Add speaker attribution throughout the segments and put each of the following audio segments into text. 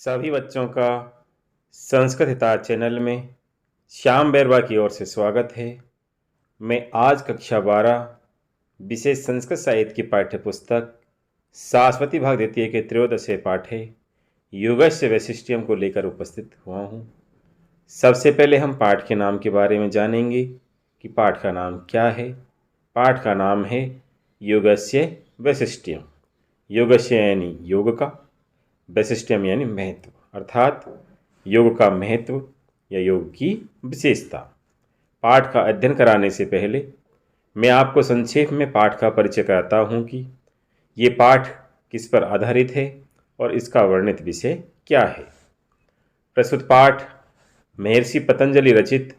Speaker 1: सभी बच्चों का संस्कृत हिताज चैनल में श्याम बैरवा की ओर से स्वागत है। मैं आज कक्षा 12 विशेष संस्कृत साहित्य की पाठ्य पुस्तक सारस्वती भाग द्वितीय के त्रयोदशे पाठे युगस्य वैशिष्ट्यम को लेकर उपस्थित हुआ हूँ। सबसे पहले हम पाठ के नाम के बारे में जानेंगे कि पाठ का नाम क्या है। पाठ का नाम है युगस्य वैशिष्ट्यम। युगस्य यानी योग का, वैशिष्ट्यम यानी महत्व, अर्थात योग का महत्व या योग की विशेषता। पाठ का अध्ययन कराने से पहले मैं आपको संक्षेप में पाठ का परिचय कराता हूँ कि ये पाठ किस पर आधारित है और इसका वर्णित विषय क्या है। प्रस्तुत पाठ महर्षि पतंजलि रचित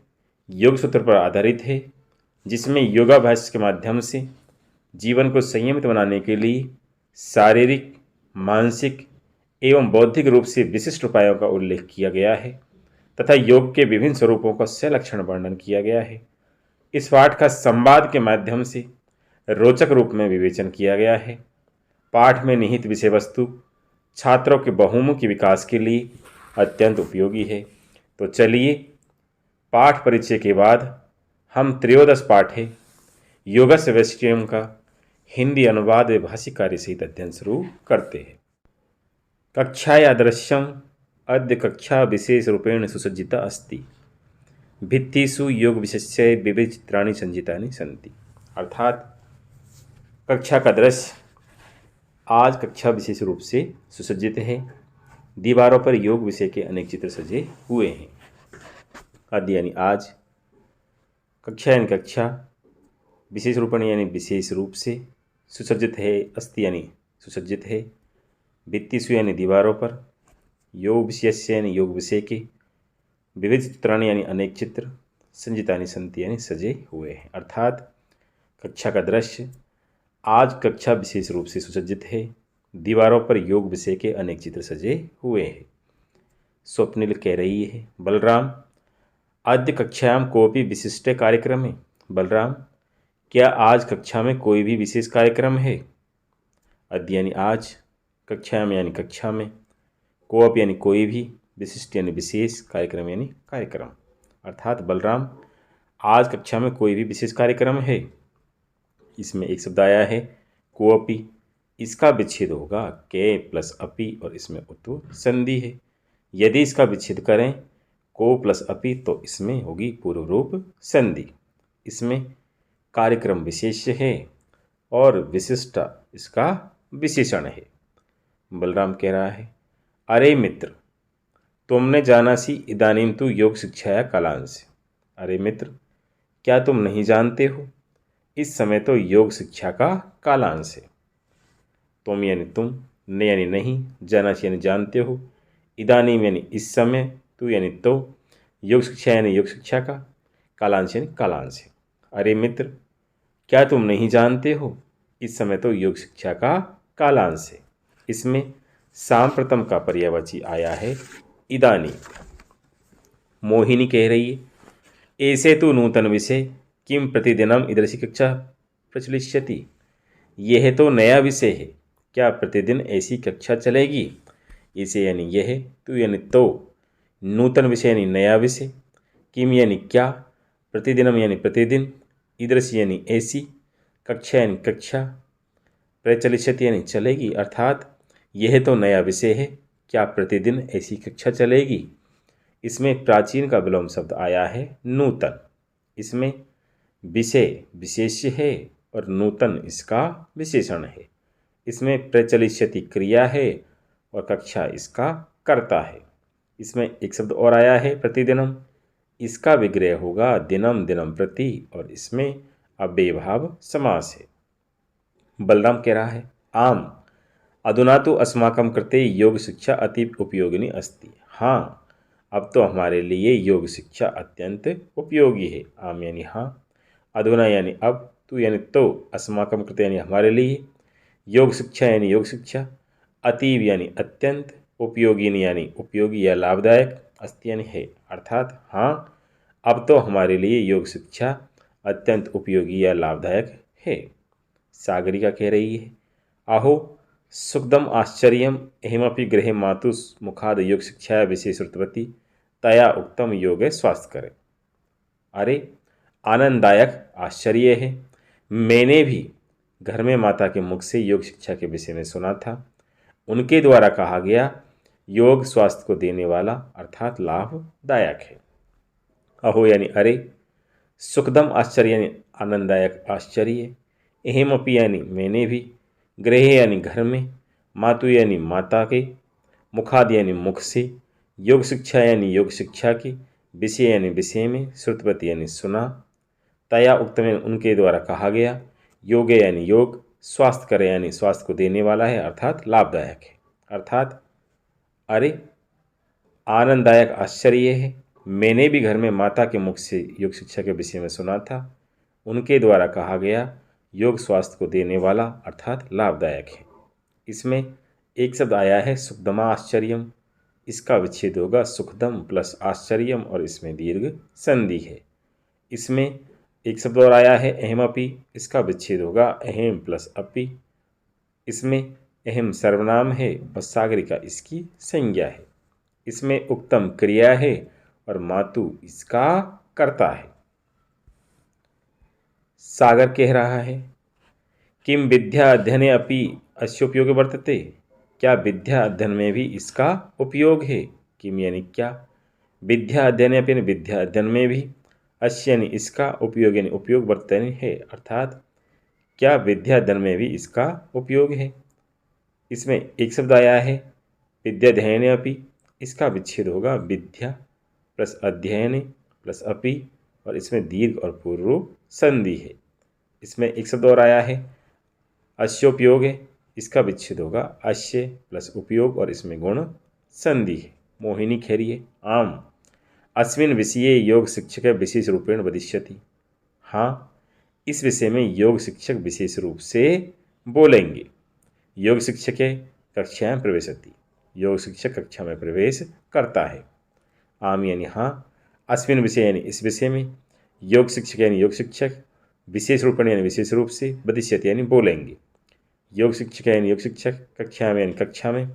Speaker 1: योग सूत्र पर आधारित है, जिसमें योगाभ्यास के माध्यम से जीवन को संयमित बनाने के लिए शारीरिक, मानसिक एवं बौद्धिक रूप से विशिष्ट उपायों का उल्लेख किया गया है तथा योग के विभिन्न स्वरूपों का सलक्षण वर्णन किया गया है। इस पाठ का संवाद के माध्यम से रोचक रूप में विवेचन किया गया है। पाठ में निहित विषय वस्तु छात्रों के बहुमुखी विकास के लिए अत्यंत उपयोगी है। तो चलिए पाठ परिचय के बाद हम त्रयोदश पाठ है योगस्य वैशिष्ट्यम का हिंदी अनुवाद व भाषिक कार्य सहित अध्ययन शुरू करते हैं। कक्षाया दृश्यम अद्य कक्षा विशेष रूपेण सुसज्जिता अस्ति। भित्तिषु योग विशेष्य विविध चित्राणि संचितानि सन्ति। अर्थात कक्षा का दृश्य आज कक्षा विशेष रूप से सुसज्जित है। दीवारों पर योग विषय के अनेक चित्र सजे हुए हैं। अद्य यानी आज, कक्षा यानी कक्षा, विशेष रूपेण यानी विशेष रूप से, सुसज्जित है, अस्ति यानी सुसज्जित है, भित्तिषु यानी दीवारों पर, योग विषयस्य यानी योग विषय के, विविध चित्राणि यानी अनेक चित्र, संचितानि सन्ति यानी सजे हुए हैं। अर्थात कक्षा का दृश्य आज कक्षा विशेष रूप से सुसज्जित है। दीवारों पर योग विषय के अनेक चित्र सजे हुए हैं। स्वप्निल कह रही है, बलराम अद्य कक्षायाम कोपि विशिष्ट कार्यक्रम है। बलराम, क्या आज कक्षा में कोई भी विशेष कार्यक्रम है? अद्य यानी आज, कक्षा में यानी कक्षा में, कोप यानी कोई भी, विशिष्ट यानी विशेष, कार्यक्रम यानी कार्यक्रम। अर्थात बलराम, आज कक्षा में कोई भी विशेष कार्यक्रम है। इसमें एक शब्द आया है कोअपि, इसका विच्छेद होगा के प्लस अपि और इसमें उत्तु संधि है। यदि इसका विच्छेद करें को प्लस अपि तो इसमें होगी पूर्व रूप संधि। इसमें कार्यक्रम विशेष्य है और विशिष्ट इसका विशेषण है। बलराम कह रहा है, अरे मित्र, तुमने जाना सी इदानीं तु योग शिक्षाया कालांश। अरे मित्र, क्या तुम नहीं जानते हो, इस समय तो योग शिक्षा का कालांश है। तुम यानी तुम, ने यानी नहीं, जाना सी यानी जानते हो, इदानीं यानी इस समय, तू यानी तो, योग शिक्षा यानी योग शिक्षा का, कालांश यानी कालांश है। अरे मित्र, क्या तुम नहीं जानते हो, इस समय तो योग शिक्षा का कालांश है। इसमें सांप्रतम का पर्यायवाची आया है इदानी। मोहिनी कह रही है, ऐसे तो नूतन विषय किम प्रतिदिनम ईदृशी कक्षा प्रचलिष्यति। यह तो नया विषय है, क्या प्रतिदिन ऐसी कक्षा चलेगी? ऐसे यानी यह, तो यानी तो, नूतन विषय यानी नया विषय, किम यानी क्या, प्रतिदिनम यानी प्रतिदिन, ईदृशी यानी ऐसी, कक्षा यानी कक्षा, प्रचलिष्यति यानी चलेगी। अर्थात यह तो नया विषय है, क्या प्रतिदिन ऐसी कक्षा चलेगी? इसमें प्राचीन का विलोम शब्द आया है नूतन। इसमें विषय विशेष्य है और नूतन इसका विशेषण है। इसमें प्रचलिष्यति क्रिया है और कक्षा इसका कर्ता है। इसमें एक शब्द और आया है प्रतिदिनम, इसका विग्रह होगा दिनम दिनम प्रति और इसमें अव्ययभाव समास है। बलराम कह रहा है, आम अधुना तो अस्माकं कृते योग शिक्षा अति उपयोगिनी अस्ति। हाँ, अब तो हमारे लिए योग शिक्षा अत्यंत उपयोगी है। आम यानी हाँ, अधुना यानी अब, तू यानी तो, अस्माकं कृते यानी हमारे लिए, योग शिक्षा यानी योग शिक्षा, अतीव यानी अत्यंत, उपयोगिनी यानी उपयोगी या लाभदायक, अस्ति यानी है। अर्थात हाँ, अब तो हमारे लिए योग शिक्षा अत्यंत उपयोगी या लाभदायक है। सागरिका कह रही है, आहो सुखदम आश्चर्यम अहिमपि गृहे मातु मुखाद योग शिक्षा विषय श्रुतवती तया उक्तम योग स्वास्थ्य करे। अरे आनंददायक आश्चर्य है, मैंने भी घर में माता के मुख से योग शिक्षा के विषय में सुना था। उनके द्वारा कहा गया योग स्वास्थ्य को देने वाला अर्थात लाभदायक है। अहो यानी अरे, सुखदम आश्चर्य यानी आनंददायक आश्चर्य, अहमपि यानी मैंने भी, गृह यानी घर में, मातु यानी माता के, मुखाद यानी मुख से, योग शिक्षा यानी योग शिक्षा की, विषय यानी विषय में, श्रुतवती यानी सुना, तया उक्त में उनके द्वारा कहा गया, योग यानी योग, स्वास्थ्य करे यानी स्वास्थ्य को देने वाला है अर्थात लाभदायक है। अर्थात अरे आनंददायक आश्चर्य है, मैंने भी घर में माता के मुख से योग शिक्षा के विषय में सुना था। उनके द्वारा कहा गया योग स्वास्थ्य को देने वाला अर्थात लाभदायक है। इसमें एक शब्द आया है सुखदमा आश्चर्यम, इसका विच्छेद होगा सुखदम प्लस आश्चर्यम और इसमें दीर्घ संधि है। इसमें एक शब्द और आया है अहमपि, इसका विच्छेद होगा अहम प्लस अपि। इसमें अहम सर्वनाम है और सागरिका इसकी संज्ञा है। इसमें उक्तम क्रिया है और मातु इसका कर्ता है। सागर कह रहा है किम विद्या अध्ययने अपि अस्य उपयोग वर्तते, क्या विद्या अध्ययन में भी इसका उपयोग है। किम यानी क्या, विद्या अध्ययन अपि विद्या अध्ययन में भी, अस्य यानी इसका, उपयोग यानी उपयोग वर्तते है अर्थात क्या विद्या अध्ययन में भी इसका उपयोग है। इसमें एक शब्द आया है विद्याध्ययने अपि, इसका विच्छेद होगा विद्या प्लस अध्ययन प्लस अपि और इसमें दीर्घ और पूर्व संधि है। इसमें एक शब्द और आया है अश्योपयोग है, इसका विच्छेद होगा अश्य प्लस उपयोग और इसमें गुण संधि है। मोहिनी खेरिए आम अस्मिन विषये योग शिक्षक विशेष रूपेण वदिष्यति, हाँ इस विषय में योग शिक्षक विशेष रूप से बोलेंगे। योग शिक्षक कक्षाएं प्रवेशति, योग शिक्षक कक्षा में प्रवेश करता है। आम यानी हाँ, अस्मिन विषय यानी इस विषय में, योग शिक्षक यानी योग शिक्षक, विशेष रूपेण यानी विशेष रूप से, वदिष्यति यानी बोलेंगे। योग शिक्षक यानी योग शिक्षक, कक्षा में यानी कक्षा में,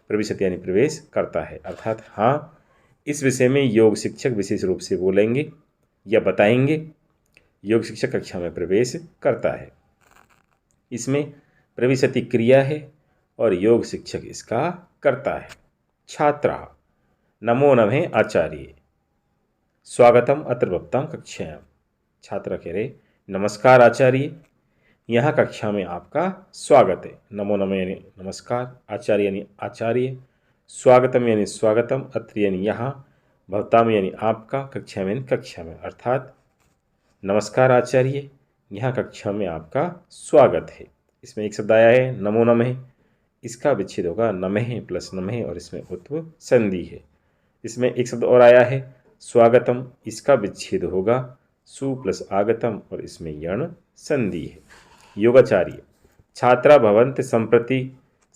Speaker 1: प्रवेशति यानी प्रवेश करता है अर्थात हाँ इस विषय में योग शिक्षक विशेष रूप से बोलेंगे या बताएंगे। योग शिक्षक कक्षा में प्रवेश करता है। इसमें प्रवेशति क्रिया है और योग शिक्षक इसका करता है। छात्रा नमो नमः आचार्य, स्वागतम अत्र भवतां कक्षायां। छात्र कह रहे नमस्कार आचार्य, यहाँ कक्षा में आपका स्वागत है। नमो नमः यानी नमस्कार, आचार्य यानी आचार्य, स्वागतम यानी स्वागतम, अत्र यानी यहाँ, भवताम यानी आपका, कक्षा में कक्षा में अर्थात नमस्कार आचार्य, यहाँ कक्षा में आपका स्वागत है। इसमें एक शब्द आया है नमो नमः, इसका विच्छेद होगा नमः प्लस नमः और इसमें उत्व संधि है। इसमें एक शब्द और आया है स्वागतम, इसका विच्छेद होगा सु प्लस आगतम और इसमें यण संधि है। योगाचार्य छात्रा भवन्त संप्रति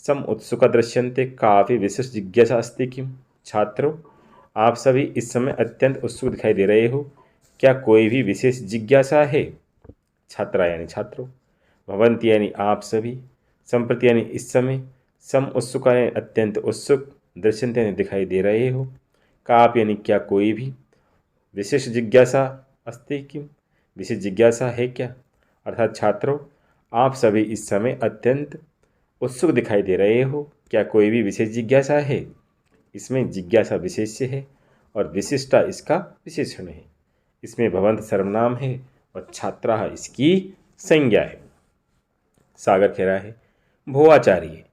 Speaker 1: सम उत्सुक दृश्यन्ते, काफी विशिष्ट जिज्ञासा अस्ति किम। छात्रों आप सभी इस समय अत्यंत उत्सुक दिखाई दे रहे हो, क्या कोई भी विशेष जिज्ञासा है। छात्रा यानी छात्रों, भवन्ति यानी आप सभी, संप्रति यानी इस समय, सम उत्सुक यानी अत्यंत उत्सुक, दृश्यन्ते यानी दिखाई दे रहे हो, काप यानी क्या कोई भी, विशेष जिज्ञासा अस्ति किम विशेष जिज्ञासा है क्या। अर्थात छात्रों आप सभी इस समय अत्यंत उत्सुक दिखाई दे रहे हो, क्या कोई भी विशेष जिज्ञासा है। इसमें जिज्ञासा विशेष्य है और विशिष्टा इसका विशेषण है। इसमें भवंत सर्वनाम है और छात्रा इसकी संज्ञा है। सागर कह रहा है भो आचार्य,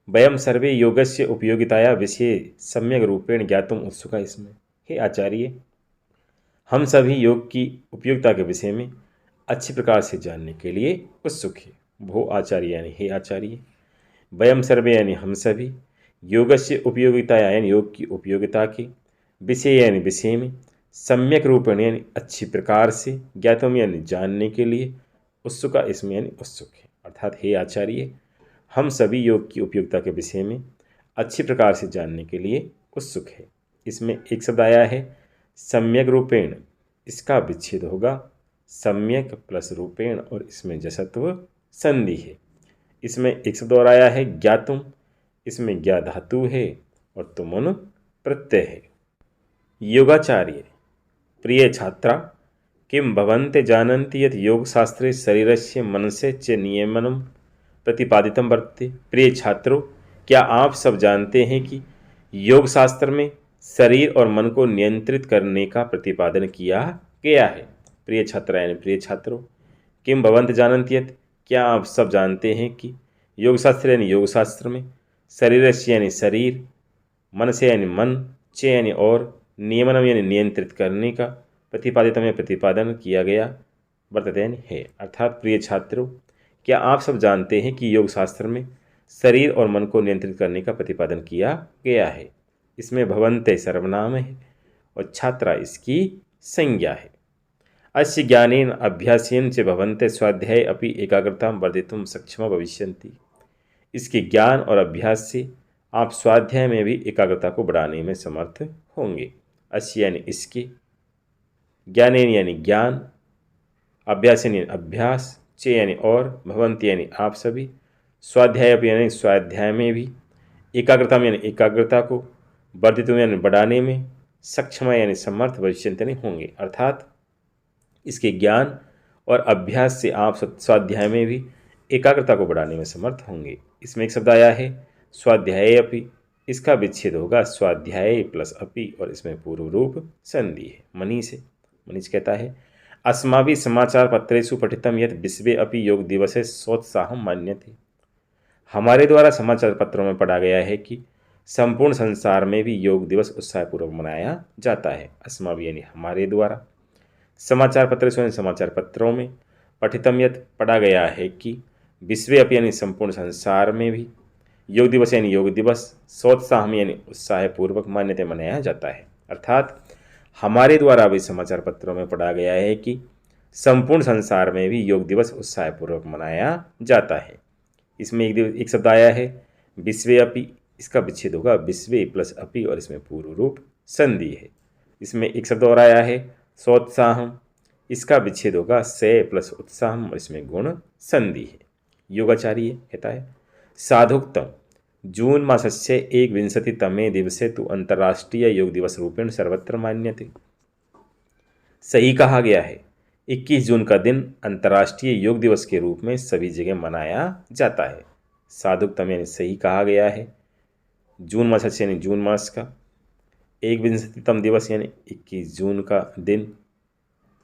Speaker 1: वयम सर्वे योगस्य उपयोगिताया विषय सम्यक रूपेण ज्ञातुम उत्सुका। इसमें हे आचार्य, हम सभी योग की उपयोगिता के विषय में अच्छी प्रकार से जानने के लिए उत्सुक है। भो आचार्य यानी हे आचार्य, वयम सर्वे यानी हम सभी, योगस्य उपयोगिता यानी योग की उपयोगिता के, विषय यानी विषय में, सम्यक रूपेण यानी अच्छी प्रकार से, ज्ञातुम यानी जानने के लिए, उत्सुका इसमें यानी उत्सुक है। अर्थात हे आचार्य, हम सभी योग की उपयोगिता के विषय में अच्छी प्रकार से जानने के लिए उत्सुक है। इसमें एक शब्द आया है सम्यक रूपेण, इसका विच्छेद होगा सम्यक प्लस रूपेण और इसमें जसत्व संधि है। इसमें एक शब्द और आया है ज्ञातुम, इसमें ज्ञा धातु है और तुमुन प्रत्यय है। योगाचार्य प्रिय छात्रा किं भवन्ते जानन्ति यत् योगशास्त्रे शरीरस्य मनस्य च नियमनं प्रतिपादितं वर्तते। प्रिय छात्रों, क्या आप सब जानते हैं कि योग शास्त्र में शरीर और मन को नियंत्रित करने का प्रतिपादन किया गया है। प्रिय छात्रा यानी प्रिय छात्रों, किम भवन्त जानन्ति यत्, क्या आप सब जानते हैं कि योग शास्त्र यानी योग शास्त्र में शरीर से यानी शरीर, मन से यानी मन, च यानी और, नियमनम यानी नियंत्रित करने का, प्रतिपादितम या प्रतिपादन किया गया वर्तते यानी है। अर्थात प्रिय छात्रों, क्या आप सब जानते हैं कि योग शास्त्र में शरीर और मन को नियंत्रित करने का प्रतिपादन किया गया है। इसमें भवन्ते सर्वनाम है और छात्रा इसकी संज्ञा है। अस्य ज्ञानेन अभ्यासेन च भवन्ते स्वाध्याये अपि एकाग्रतां वर्धितुं सक्षमा भविष्यन्ति। इसके ज्ञान और अभ्यास से आप स्वाध्याय में भी एकाग्रता को बढ़ाने में समर्थ होंगे। अस्य यानी इसके, ज्ञानेन यानी ज्ञान, अभ्यासेन यानी अभ्यास, च यानी और, भवन्ति यानी आप सभी, स्वाध्याय अपि यानी स्वाध्याय में भी, एकाग्रता में यानी एकाग्रता को, वर्धितुं यानी बढ़ाने में, सक्षमा यानी समर्थ, भविष्यन्ति यानी होंगे। अर्थात इसके ज्ञान और अभ्यास से आप स्वाध्याय में भी एकाग्रता को बढ़ाने में समर्थ होंगे। इसमें एक शब्द आया है स्वाध्याय अपि, इसका विच्छेद होगा स्वाध्याय प्लस अपि और इसमें पूर्व रूप संधि है। मनीष है, मनीष कहता है अस्माभिः समाचार पत्रेषु पठितम यत् विश्वे अपि योग दिवसे सोत्साहं मान्यते। हमारे द्वारा समाचार पत्रों में पढ़ा गया है कि संपूर्ण संसार में भी योग दिवस उत्साहपूर्वक मनाया जाता है। अस्माभिः यानी हमारे द्वारा, समाचार पत्रेषु समाचार पत्रों में, पठितम यत् पढ़ा गया है कि विश्वे अपि यानी संपूर्ण संसार में भी, योग दिवस यानी योग दिवस, सोत्साहम यानी उत्साहपूर्वक मान्यते मनाया जाता है। अर्थात हमारे द्वारा भी समाचार पत्रों में पढ़ा गया है कि संपूर्ण संसार में भी योग दिवस उत्साहपूर्वक मनाया जाता है। इसमें एक शब्द आया है विश्वे अपि, इसका विच्छेद होगा विश्वे प्लस अपि और इसमें पूर्व रूप संधि है। इसमें एक शब्द और आया है सोत्साहम, इसका विच्छेद होगा से प्लस उत्साहम और इसमें गुण संधि है। योगाचार्य कहता है साधुक्तम जून मासस्य 21तमे दिवसे तु अंतर्राष्ट्रीय योग दिवस रूपेण सर्वत्र मान्यते। सही कहा गया है 21 जून का दिन अंतर्राष्ट्रीय योग दिवस के रूप में सभी जगह मनाया जाता है। साधुक्तम यानी सही कहा गया है, जून मासस्य यानी जून मास का, 21तम दिवस यानी 21 जून का दिन,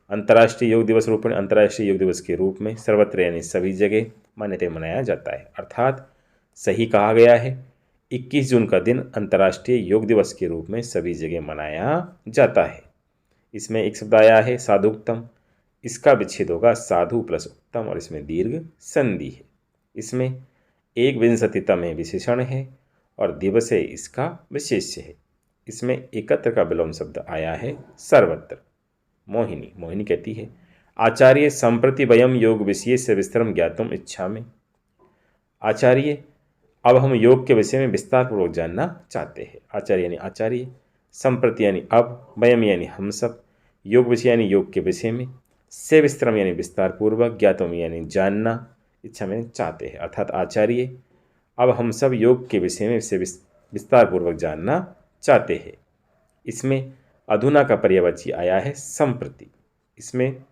Speaker 1: अंतर्राष्ट्रीय योग दिवस रूपेण अंतर्राष्ट्रीय योग दिवस के रूप में, सर्वत्र यानी सभी जगह मान्यता मनाया जाता है। अर्थात सही कहा गया है 21 जून का दिन अंतर्राष्ट्रीय योग दिवस के रूप में सभी जगह मनाया जाता है। इसमें एक शब्द आया है साधुक्तम, इसका विच्छेद होगा साधु प्लस उत्तम और इसमें दीर्घ संधि है। इसमें 21तम में विशेषण है और दिवसे इसका विशेष्य है। इसमें एकत्र का विलोम शब्द आया है सर्वत्र। मोहिनी, मोहिनी कहती है आचार्य संप्रति वयम योग विषय से विस्तरम ज्ञातुम इच्छामि। आचार्य, अब हम योग के विषय में विस्तार पूर्वक जानना चाहते हैं। आचार्य यानी आचार्य, संप्रति यानी अब, वयम यानी हम सब, योग विषय यानी योग के विषय में, से विस्तरम यानी विस्तार पूर्वक, ज्ञातुम यानी जानना, इच्छा में चाहते हैं। अर्थात आचार्य, अब हम सब योग के विषय में से विस्तार पूर्वक जानना चाहते हैं। इसमें अधुना का पर्यायवाची आया है संप्रति। इसमें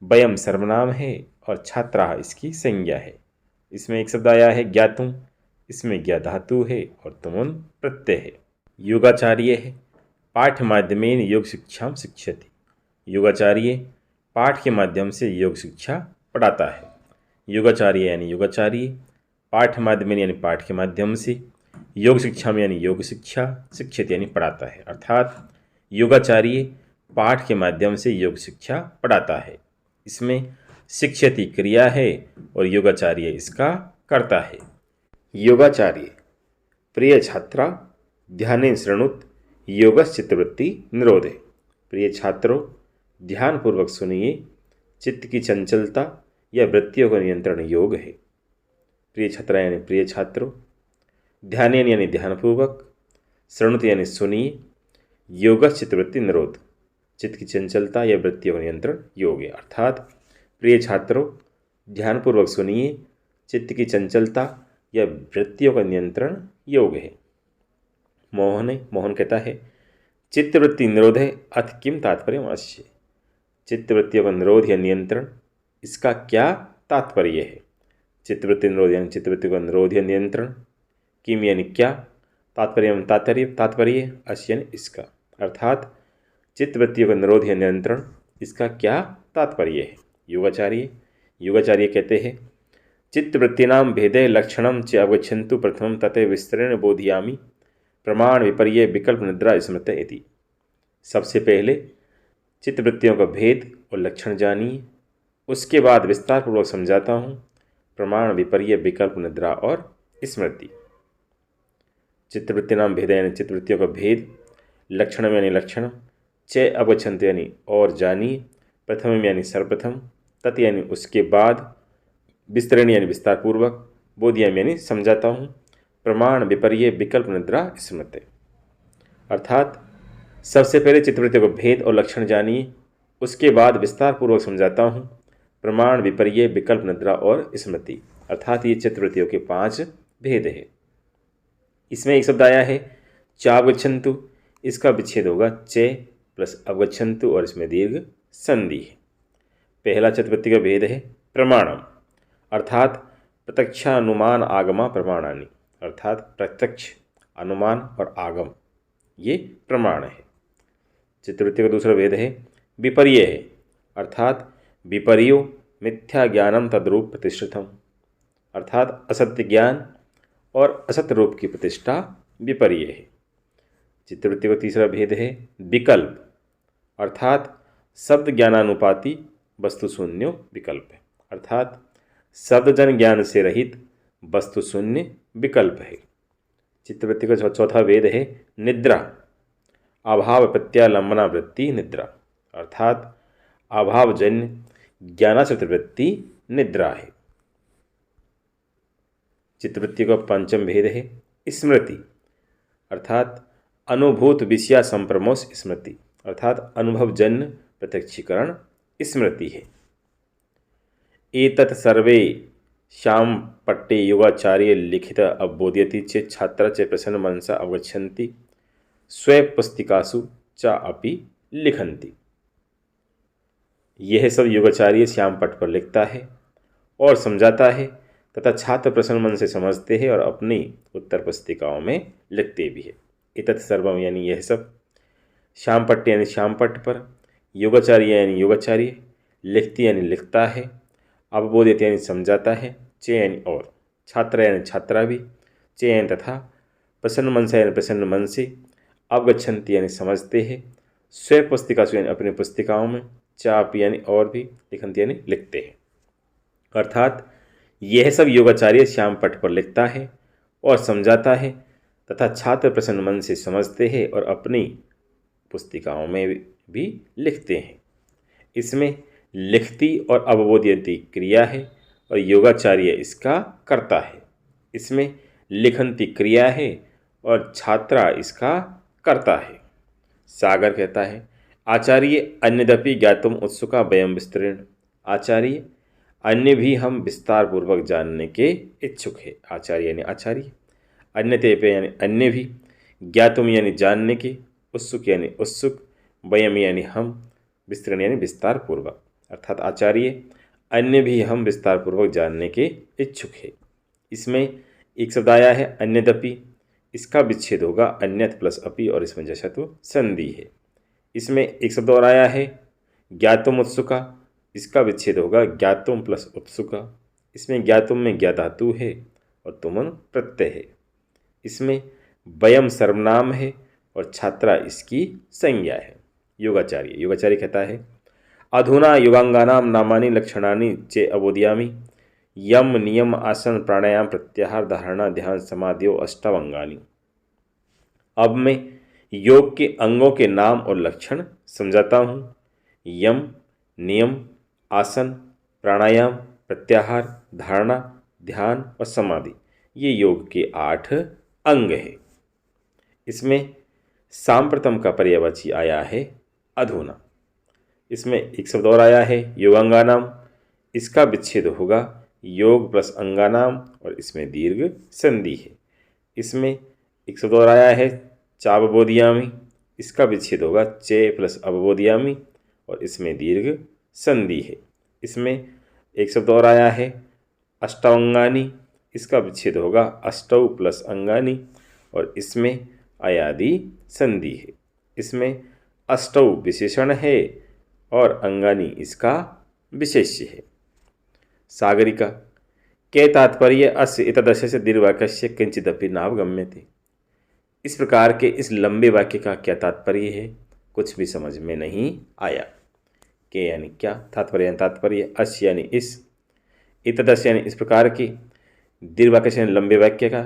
Speaker 1: वयम सर्वनाम है और छात्रा इसकी संज्ञा है। इसमें एक शब्द आया है ज्ञातुम, इसमें ज्ञा धातु है और तुमुन प्रत्यय है। योगाचार्य है पाठ माध्यमेन योग शिक्षा शिक्षति। योगाचार्य पाठ के माध्यम से योग शिक्षा पढ़ाता है। योगाचार्य यानी योगाचार्य, पाठ माध्यमेन यानी पाठ के माध्यम से, योग शिक्षा में यानी योग शिक्षा, शिक्षित यानी पढ़ाता है। अर्थात योगाचार्य पाठ के माध्यम से योग शिक्षा पढ़ाता है। इसमें शिक्षति क्रिया है और योगाचार्य इसका कर्ता है। योगाचार्य प्रिय छात्रा ध्यानेन शृणुत योगश्चित्तवृत्ति निरोधे। प्रिय छात्रों, ध्यानपूर्वक सुनिए, चित्त की चंचलता या वृत्तियों का नियंत्रण योग है। प्रिय छात्रा यानी प्रिय छात्रों, ध्यानेन यानी ध्यानपूर्वक, शृणुत यानी सुनिए, योगश्चित्तवृत्ति निरोध, चित्त की चंचलता या वृत्तियों का नियंत्रण योग है। अर्थात प्रिय छात्रों, ध्यानपूर्वक सुनिए, चित्त की चंचलता या वृत्तियों का नियंत्रण योग है। मोहन कहता है, चित्तवृत्ति निरोधे अथ किम तात्पर्य अस्य। चित्तवृत्तियों का निरोध या नियंत्रण, इसका क्या तात्पर्य है। चित्तवृत्ति निरोध यानी चित्तवृत्ति का निरोध या नियंत्रण, किम यानी क्या, तात्पर्य अस्य यानी इसका, अर्थात चित्तवृत्तियों का निरोध या नियंत्रण, इसका क्या तात्पर्य है। योगाचार्य कहते हैं, चित्तवृत्तीनां भेदे लक्षणं च अवगच्छन्तु प्रथमं तते विस्तरेण बोधयामि प्रमाण विपर्य विकल्प निद्रा स्मृत इति। सबसे पहले चित्तवृत्तियों का भेद और लक्षण जानिए, उसके बाद विस्तार पूर्वक समझाता हूँ प्रमाण विपर्य विकल्प निद्रा और स्मृति। चित्तवृत्तीनां भेद यानी चित्तवृत्तियों का भेद, लक्षणम यानी लक्षण, च अवगच्छन्तु यानी और जानिए, प्रथम यानी सर्वप्रथम, तत् यानी उसके बाद, विस्तरण यानी विस्तार पूर्वक, बोधयाम यानी समझाता हूँ, प्रमाण विपर्य विकल्प निद्रा स्मृति। अर्थात सबसे पहले चित्तवृत्तियों का भेद और लक्षण जानिए, उसके बाद विस्तार पूर्वक समझाता हूँ प्रमाण विपर्य विकल्प निद्रा और स्मृति। अर्थात ये चित्तवृत्तियों के 5 भेद है। इसमें एक शब्द आया है चावगच्छन्तु, इसका विच्छेद होगा चे प्लस अवगच्छन्तु और इसमें दीर्घ संधि है। पहला चित्तवृत्ति का भेद है प्रमाणम, अर्थात प्रत्यक्षानुमान आगमा प्रमाणानि, अर्थात प्रत्यक्ष, अनुमान और आगम ये प्रमाण है। चित्तवृत्ति का दूसरा भेद है विपर्य है, अर्थात विपर्यो मिथ्या ज्ञानम तद्रूप प्रतिष्ठितम, अर्थात असत्य ज्ञान और असत्य रूप की प्रतिष्ठा विपर्य है। चित्तवृत्ति का तीसरा भेद है विकल्प, अर्थात शब्द ज्ञानानुपाति वस्तु शून्य विकल्प है, अर्थात शब्दजन ज्ञान से रहित वस्तु शून्य विकल्प है। चित्तवृत्ति का चौथा भेद है निद्रा, अभाव प्रत्यालंबना वृत्ति निद्रा, अर्थात अभावजन्य ज्ञानाश्रित वृत्ति निद्रा है। चित्तवृत्ति का पंचम भेद है स्मृति, अर्थात अनुभूत विषया संप्रमोष स्मृति, अर्थात अनुभवजन्य प्रत्यक्षीकरण स्मृति है। एतत् सर्वे श्याम पट्टे योगाचार्य लिखित अवबोधयति चेत् छात्रा च प्रसन्न मनसा अवगच्छन्ति स्व पुस्तिकासु च अपि लिखन्ति। यह सब योगाचार्य श्याम पट्ट पर लिखता है और समझाता है तथा छात्र प्रसन्न मन से समझते हैं और अपनी उत्तर पुस्तिकाओं में लिखते भी है। एतत् सर्वम यानी यह सब, श्याम पट्ट यानी श्याम पट्ट पर, योगाचार्य यानी योगाचार्य, लिखती यानी लिखता है, अवबोधित यानी समझाता है, चे यानी और, छात्र यानी छात्रा भी, चे यानी तथा, प्रसन्न मन से यानी प्रसन्न मन से, अवगच्छन्ति यानी समझते हैं, स्व पुस्तिकासु यानी अपनी पुस्तिकाओं में, चाप यानी और भी, लिखन्ति यानी लिखते हैं। अर्थात यह सब योगाचार्य श्याम पट्ट पर लिखता है और समझाता है तथा छात्र प्रसन्न मन से समझते हैं और अपनी पुस्तिकाओं में भी लिखते हैं। इसमें लिखती और अवबोधयति क्रिया है और योगाचार्य इसका कर्ता है। इसमें लिखन्ति क्रिया है और छात्रा इसका कर्ता है। सागर कहता है, आचार्य अन्यदपि ज्ञातुम उत्सुका वयम विस्तरेण। आचार्य अन्य भी हम विस्तार पूर्वक जानने के इच्छुक है। आचार्य यानी आचार्य, अन्यते पे यानी अन्य भी, ज्ञातुम यानी जानने के, उत्सुक यानी उत्सुक, वयम यानी हम, विस्तरण यानी विस्तार पूर्वक। अर्थात आचार्य अन्य भी हम विस्तार पूर्वक जानने के इच्छुक है। इसमें एक शब्द आया है अन्यदपि, इसका विच्छेद होगा अन्यत प्लस अपि और इसमें जशत्व संधि है। इसमें एक शब्द और आया है ज्ञातुम उत्सुका, इसका विच्छेद होगा ज्ञातुम प्लस उत्सुका। इसमें ज्ञातुम में ज्ञा धातु है और तुमन प्रत्यय है। इसमें वयम सर्वनाम है और छात्रा इसकी संज्ञा है। योगाचार्य कहता है, अधुना युवांगानां नामानि लक्षणानि चे अबोधयामि यम नियम आसन प्राणायाम प्रत्याहार धारणा ध्यान समाधियो अष्टावंगानि। अब मैं योग के अंगों के नाम और लक्षण समझाता हूँ। यम नियम, आसन, प्राणायाम, प्रत्याहार, धारणा, ध्यान और समाधि, ये योग के 8 अंग है। इसमें सांप्रतम का पर्यायवाची आया है अधुना। इसमें एक शब्द और आया है योगांगानाम, इसका विच्छेद होगा योग प्लस अंगानाम और इसमें दीर्घ संधि है। इसमें एक शब्द और आया है चावबोधियामी, इसका विच्छेद होगा चे प्लस अवबोधियामी और इसमें दीर्घ संधि है। इसमें एक शब्द और आया है अष्टावंगानी, इसका विच्छेद होगा अष्टौ प्लस अंगानी और इसमें अयादि संधि है। इसमें अष्टौ विशेषण है और अंगानी इसका विशेष्य है। सागरिका के तात्पर्य अस्य एतदस्य दीर्घवाक्यस्य किंचिदपि नावगम्यते। इस प्रकार के इस लंबे वाक्य का क्या तात्पर्य है, कुछ भी समझ में नहीं आया। के यानी क्या, तात्पर्य अस्य यानी इस, एतदस्य यानी इस प्रकार की, दीर्घवाक्य यानी लंबे वाक्य का,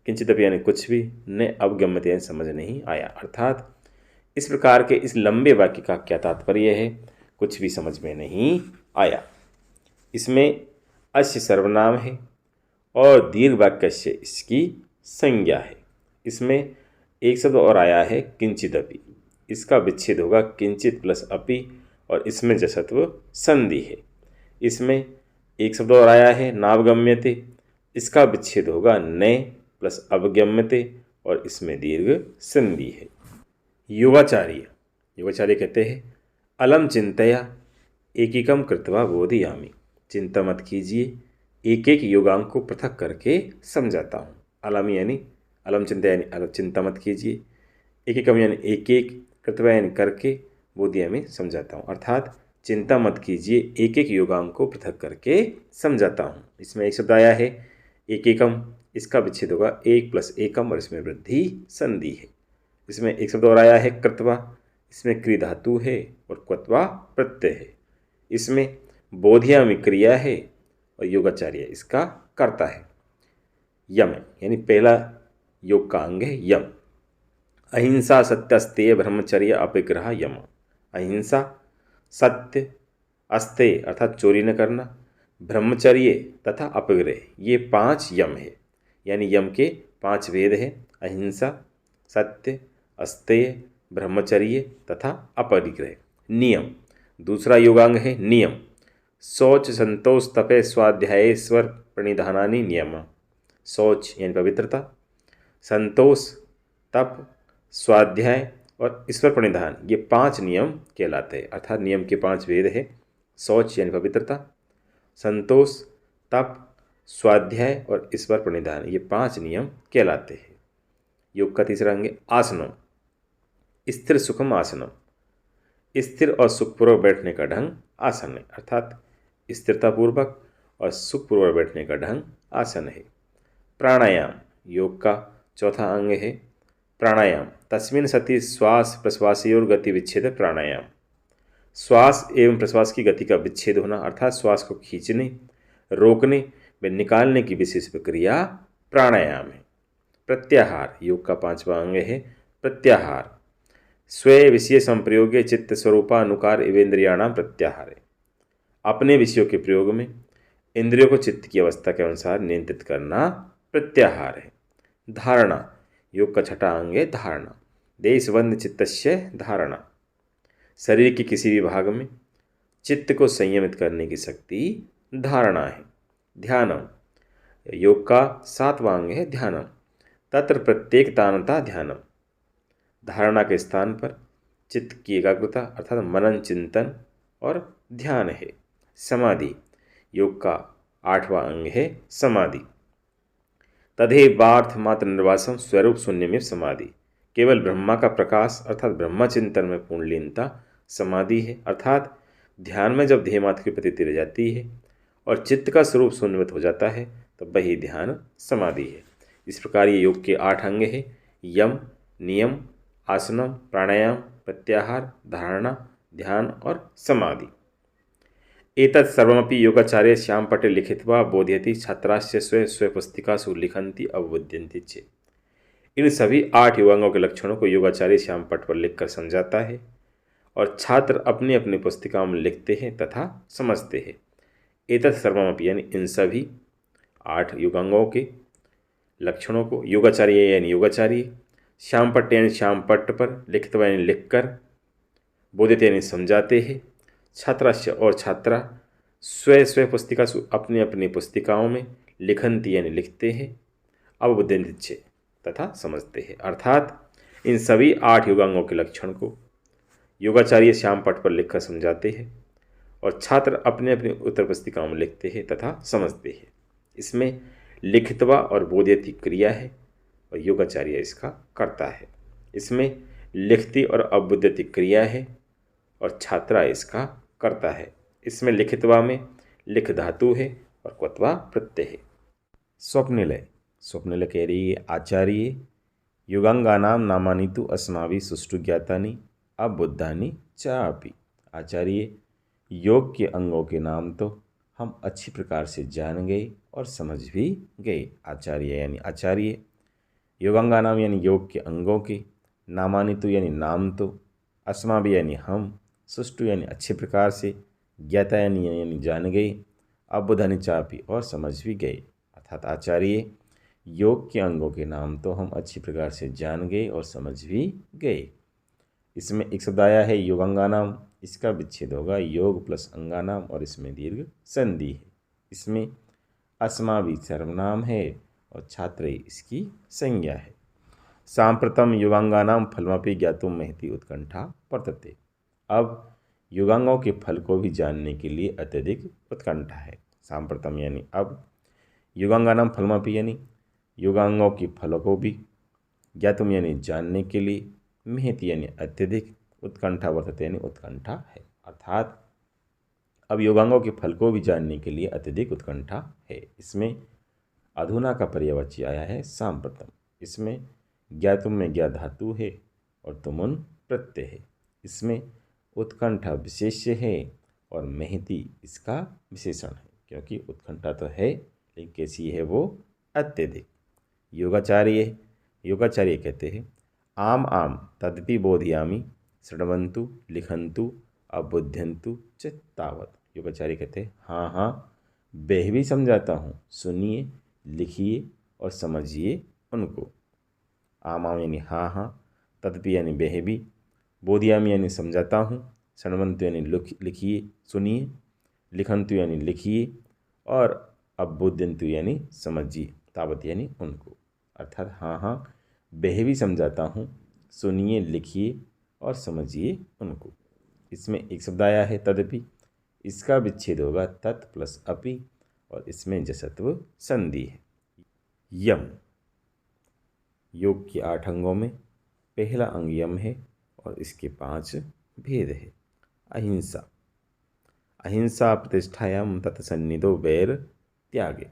Speaker 1: किंचिदपि यानी कुछ भी, न अवगम्यते यानी समझ नहीं आया। अर्थात इस प्रकार के इस लंबे वाक्य का क्या तात्पर्य है, कुछ भी समझ में नहीं आया। इसमें अस्य सर्वनाम है और दीर्घ वाक्य से इसकी संज्ञा है। इसमें एक शब्द और आया है किंचिदपि, इसका विच्छेद होगा किंचित प्लस अपि और इसमें जसत्व संधि है। इसमें एक शब्द और आया है नावगम्यते, इसका विच्छेद होगा न प्लस अवगम्यते और इसमें दीर्घ संधि है। योगाचार्य कहते हैं अलम चिंतया एकिकम कृत्वा बोधयामि। चिंता मत कीजिए, एक एक योगांग को पृथक करके समझाता हूँ। अलम यानी अलम चिंता यानी अलग चिंता मत कीजिए, एकिकम यानी एक एक, कृत्वा यानी करके, बोधयामि समझाता हूँ। अर्थात चिंता मत कीजिए, एक एक योगांग को पृथक करके समझाता हूँ। इसमें एक शब्द आया है एक एकम, इसका विच्छेद होगा एक प्लस एकम और इसमें वृद्धि संधि है। इसमें एक शब्द और आया है कृत्वा, इसमें क्री धातु है और क्वत्वा प्रत्यय है। इसमें बोधियामि क्रिया है और योगाचार्य इसका कर्ता है। यम यानी पहला योग का अंग है यम। अहिंसा सत्य अस्तेय ब्रह्मचर्य अपरिग्रह यम। अहिंसा, सत्य, अस्तेय अर्थात चोरी न करना, ब्रह्मचर्य तथा अपरिग्रह, ये 5 यम है। यानी यम के 5 भेद है, अहिंसा, सत्य, अस्तेय, ब्रह्मचर्य तथा अपरिग्रह। नियम, दूसरा योगांग है नियम। शौच, संतोष, तपे, स्वाध्यायेश्वर प्रणिधानानि नियम। शौच यानी पवित्रता, संतोष, तप, स्वाध्याय और ईश्वर प्रणिधान, ये 5 नियम कहलाते हैं। अर्थात नियम के 5 भेद है। शौच यानी पवित्रता, संतोष, तप, स्वाध्याय और ईश्वर प्रणिधान, ये 5 नियम कहलाते हैं। योग का तीसरा अंग है आसनम। स्थिर सुखम आसनम, स्थिर और सुखपूर्वक बैठने का ढंग आसन है। अर्थात स्थिरतापूर्वक और सुखपूर्वक बैठने का ढंग आसन है। प्राणायाम, योग का चौथा अंग है प्राणायाम। तस्मिन् सति श्वास प्रश्वासयोर गति विच्छेद प्राणायाम। श्वास एवं प्रश्वास की गति का विच्छेद होना, अर्थात श्वास को खींचने, रोकने व निकालने की विशेष प्रक्रिया प्राणायाम है। प्रत्याहार, योग का 5वां अंग है प्रत्याहार। स्वय विषय संप्रयोगे चित्त स्वरूपानुकार इवेंद्रियाणाम प्रत्याहार है। अपने विषयों के प्रयोग में इंद्रियों को चित्त की अवस्था के अनुसार नियंत्रित करना प्रत्याहार है। धारणा, योग का 6वां अंग है धारणा। देशबंध चित्तस्य धारणा, शरीर के किसी भी भाग में चित्त को संयमित करने की शक्ति धारणा है। ध्यानम, योग का 7वां अंग है ध्यानम। तत्र प्रत्येकतानता ध्यानम, धारणा के स्थान पर चित्त की एकाग्रता अर्थात मनन चिंतन और ध्यान है। समाधि, योग का 8वां अंग है समाधि। तदेवार्थ मात्र निर्वासम स्वरूप शून्य में समाधि, केवल ब्रह्मा का प्रकाश अर्थात ब्रह्मा चिंतन में पूर्ण लीनता समाधि है। अर्थात ध्यान में जब ध्येय मात्र की प्रतीति रह जाती है और चित्त का स्वरूप शून्यवत हो जाता है तब वही ध्यान समाधि है। इस प्रकार ये योग के 8 अंग है यम, नियम, आसनम, प्राणायाम, प्रत्याहार, धारणा, ध्यान और समाधि। एतत् सर्वमपि योगाचार्य श्यामपटे लिखित्वा बोधयति छात्रास्य स्व स्व पुस्तिकासु लिखन्ति अवबुध्यन्ति चेत्। इन सभी 8 योगांगों के लक्षणों को योगाचार्य श्यामपट पर लिखकर समझाता है और छात्र अपनी अपनी पुस्तिकाओं में लिखते हैं तथा समझते हैं। एतत् सर्वमपि यानी इन सभी 8 योगांगों के लक्षणों को योगाचार्य यानी योगाचार्य, श्यामपट्ट यानी श्यामपट्ट पर, लिखित्वा यानी लिखकर, बोधित यानी समझाते हैं, छात्रास्य और छात्रा, स्व पुस्तिका अपनी अपनी पुस्तिकाओं में लिखन्ति यानी लिखते हैं, अवबुद्धन्ति तथा समझते हैं। अर्थात इन सभी 8 योगांगों के लक्षण को योगाचार्य श्याम पट पर लिखकर समझाते हैं और छात्र अपने अपनी उत्तर पुस्तिकाओं में लिखते हैं तथा समझते हैं। इसमें लिखितवा और बोध्यति क्रिया है और योगाचार्य इसका करता है। इसमें लिखती और अवबुद्धति क्रिया है और छात्रा इसका करता है। इसमें लिखितवा में लिख धातु है और क्वत्वा प्रत्यय है। स्वप्निलय स्वप्निलय कह रही है आचार्य युगांगानाम नामानि तु अस्माभिः सुष्ठु ज्ञातानि अबुद्धानि चापि। आचार्य योग के अंगों के नाम तो हम अच्छी प्रकार से जान गए और समझ भी गए। आचार्य यानी आचार्य, योगांगानाम यानी योग के अंगों के, नामानि तु यानी नाम तो, अस्माभिः यानी हम, सुष्ठु यानी अच्छे प्रकार से, ज्ञाता यानी जान गए, अबुद्धानि चापि और समझ भी गए। अर्थात आचार्य योग के अंगों के नाम तो हम अच्छी प्रकार से जान गए और समझ भी गए। इसमें एक शब्द आया है योगांगानाम, इसका विच्छेद होगा योग प्लस अंगानाम और इसमें दीर्घ संधि है। इसमें अस्माभिः सर्वनाम है और छात्र इसकी संज्ञा है। सांप्रतम युगांगानाम फलमपि ज्ञातुम महती उत्कंठा वर्तते। अब युगांगों के फल को भी जानने के लिए अत्यधिक उत्कंठा है। सांप्रतम यानी अब, युगांगानाम फलमपि यानी युगांगों के फलों को भी, ज्ञातुम यानी जानने के लिए, महती यानी अत्यधिक, उत्कंठा वर्तते यानी उत्कंठा है। अर्थात अब योगांगों के फल को भी जानने के लिए अत्यधिक उत्कंठा है। इसमें अधुना का पर्यायवाची आया है सांप्रतम। इसमें ज्ञातुम में ज्ञा धातु है और तुमुन प्रत्यय है। इसमें उत्कंठा विशेष्य है और महती इसका विशेषण है, क्योंकि उत्कंठा तो है लेकिन कैसी है वो, अत्यधिक। योगाचार्य कहते हैं आम आम तदपि बोधयामि शृण्वन्तु लिखन्तु अबुध्यन्तु च तावत्। योगाचार्य कहते हैं हाँ हाँ वह भी समझाता हूँ, सुनिए लिखिए और समझिए उनको। आम आम यानी हाँ हाँ, तदपि यानी वह भी, बोधयामि यानी समझाता हूँ, शृण्वन्तु यानी लिखिए सुनिए, लिखन्तु यानी लिखिए और अबुध्यन्तु यानी समझिए, तावत् यानी उनको। अर्थात हाँ हाँ वह भी समझाता हूँ, सुनिए लिखिए और समझिए उनको। इसमें एक शब्द आया है तदपि, इसका विच्छेद होगा तत् प्लस अपि और इसमें जसत्व संधि है। यम, योग के 8 अंगों में पहला अंग यम है और इसके 5 भेद है। अहिंसा, अहिंसा प्रतिष्ठायाम तत्सन्निधो वैर त्यागे।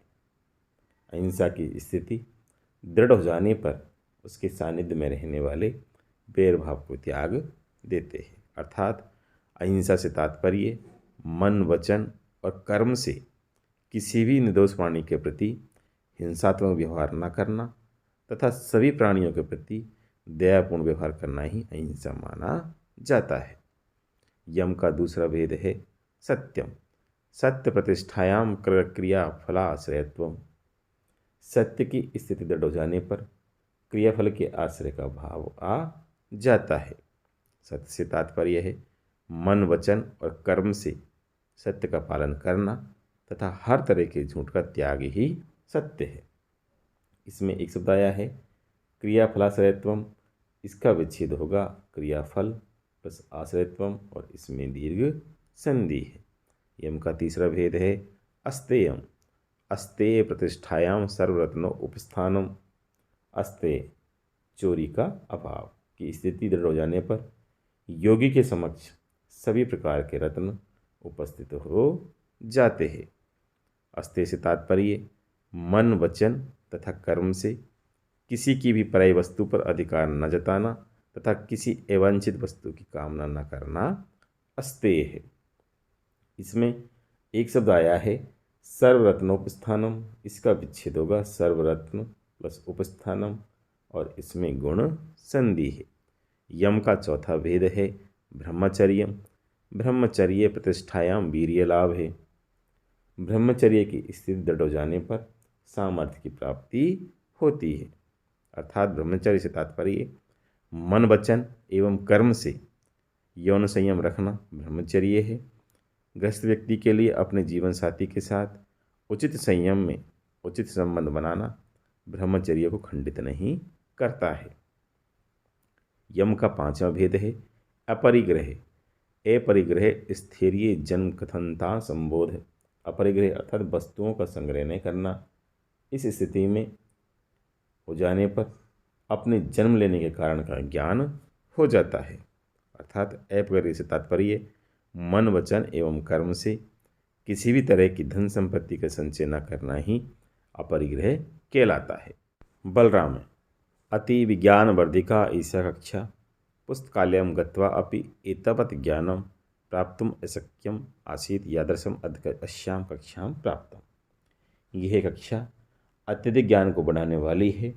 Speaker 1: अहिंसा की स्थिति दृढ़ हो जाने पर उसके सानिध्य में रहने वाले वैर भाव को त्याग देते हैं। अर्थात अहिंसा से तात्पर्य मन वचन और कर्म से किसी भी निर्दोष प्राणी के प्रति हिंसात्मक व्यवहार न करना तथा सभी प्राणियों के प्रति दयापूर्ण व्यवहार करना ही अहिंसा माना जाता है। यम का दूसरा भेद है सत्यम, सत्य प्रतिष्ठायाम क्रिया फलाश्रयत्वम। सत्य की स्थिति दृढ़ हो जाने पर क्रियाफल के आश्रय का भाव आ जाता है। सत्य से तात्पर्य है मन वचन और कर्म से सत्य का पालन करना तथा हर तरह के झूठ का त्याग ही सत्य है। इसमें एक शब्द आया है क्रियाफलाश्रयत्वम, इसका विच्छेद होगा क्रियाफल प्लस आश्रयत्वम और इसमें दीर्घ संधि है। यम का तीसरा भेद है अस्तेयम, अस्तेय प्रतिष्ठायाम सर्वरत्नो उपस्थानम। अस्तेय चोरी का अभाव की स्थिति दृढ़ हो जाने पर योगी के समक्ष सभी प्रकार के रत्न उपस्थित हो जाते हैं। अस्तेय से तात्पर्य मन वचन तथा कर्म से किसी की भी पराई वस्तु पर अधिकार न जताना तथा किसी अवांछित वस्तु की कामना न करना अस्तेय है। इसमें एक शब्द आया है सर्वरत्नोपस्थानम, इसका विच्छेद होगा सर्वरत्न प्लस उपस्थानम और इसमें गुण संधि है। यम का चौथा भेद है ब्रह्मचर्यम, ब्रह्मचर्य प्रतिष्ठायाम वीर्य लाभ है। ब्रह्मचर्य की स्थिति दृढ़ हो जाने पर सामर्थ्य की प्राप्ति होती है। अर्थात ब्रह्मचर्य से तात्पर्य मन वचन एवं कर्म से यौन संयम रखना ब्रह्मचर्य है। गृहस्थ व्यक्ति के लिए अपने जीवन साथी के साथ उचित संयम में उचित संबंध बनाना ब्रह्मचर्य को खंडित नहीं करता है। यम का 5वां भेद है अपरिग्रह। अपरिग्रह स्थैर्य जन्म कथनता संबोध। अपरिग्रह अर्थात वस्तुओं का संग्रह नहीं करना। इस स्थिति में हो जाने पर अपने जन्म लेने के कारण का ज्ञान हो जाता है। अर्थात अपरिग्रह से तात्पर्य मन वचन एवं कर्म से किसी भी तरह की धन संपत्ति का संचय न करना ही अपरिग्रह कहलाता है। बलराम अति विज्ञान वर्धिका ईशा कक्षा पुस्तकालयं गत्वा अपि एतावत् ज्ञानं प्राप्तुम् अशक्यम् आसीत् यादृशम् अस्यां कक्षां प्राप्तम्। यह कक्षा अत्यधिक ज्ञान को बढ़ाने वाली है।